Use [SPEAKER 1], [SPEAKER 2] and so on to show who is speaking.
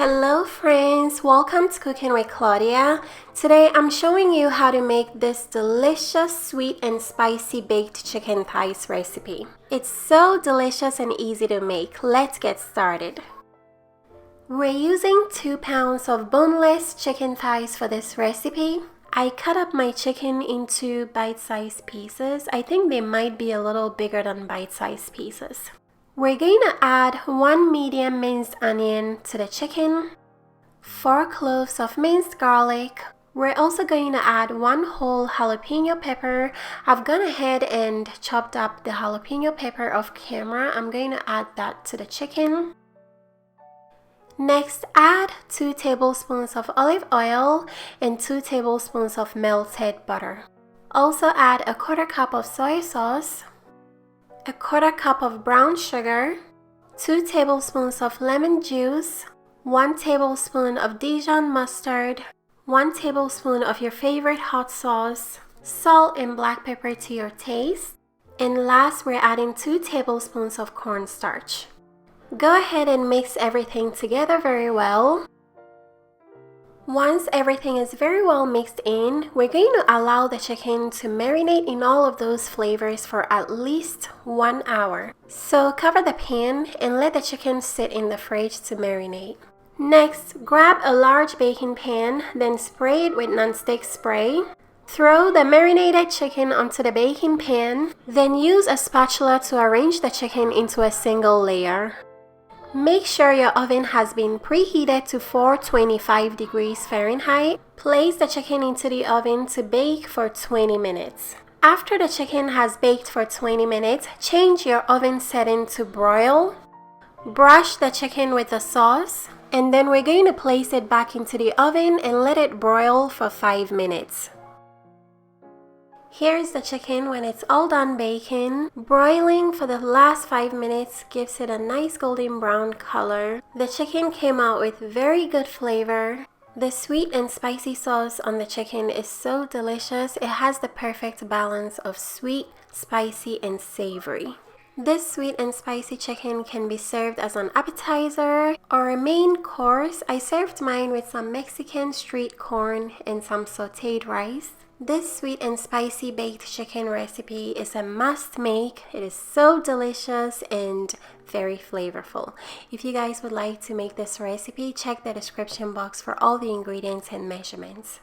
[SPEAKER 1] Hello friends, welcome to Cooking with Claudia. Today I'm showing you how to make this delicious sweet and spicy baked chicken thighs recipe. It's so delicious and easy to make. Let's get started. We're using 2 pounds of boneless chicken thighs for this recipe. I cut up my chicken into bite-sized pieces. I think they might be a little bigger than bite-sized pieces. We're going to add 1 medium minced onion to the chicken, 4 cloves of minced garlic. We're also going to add 1 whole jalapeno pepper. I've gone ahead and chopped up the jalapeno pepper off camera. I'm going to add that to the chicken. Next, add 2 tablespoons of olive oil and 2 tablespoons of melted butter. Also add a 1/4 cup of soy sauce, a 1/4 cup of brown sugar, 2 tablespoons of lemon juice, 1 tablespoon of Dijon mustard, 1 tablespoon of your favorite hot sauce, salt and black pepper to your taste, and last we're adding 2 tablespoons of cornstarch. Go ahead and mix everything together very well. Once everything is very well mixed in, we're going to allow the chicken to marinate in all of those flavors for at least 1 hour. So cover the pan and let the chicken sit in the fridge to marinate. Next, grab a large baking pan, then spray it with nonstick spray. Throw the marinated chicken onto the baking pan, then use a spatula to arrange the chicken into a single layer. Make sure your oven has been preheated to 425 degrees Fahrenheit. Place the chicken into the oven to bake for 20 minutes. After the chicken has baked for 20 minutes, change your oven setting to broil. Brush the chicken with the sauce, and then we're going to place it back into the oven and let it broil for 5 minutes. Here's the chicken when it's all done baking. Broiling for the last 5 minutes gives it a nice golden brown color. The chicken came out with very good flavor. The sweet and spicy sauce on the chicken is so delicious. It has the perfect balance of sweet, spicy, and savory. This sweet and spicy chicken can be served as an appetizer or a main course. I served mine with some Mexican street corn and some sauteed rice. This sweet and spicy baked chicken recipe is a must make. It is so delicious and very flavorful. If you guys would like to make this recipe, check the description box for all the ingredients and measurements.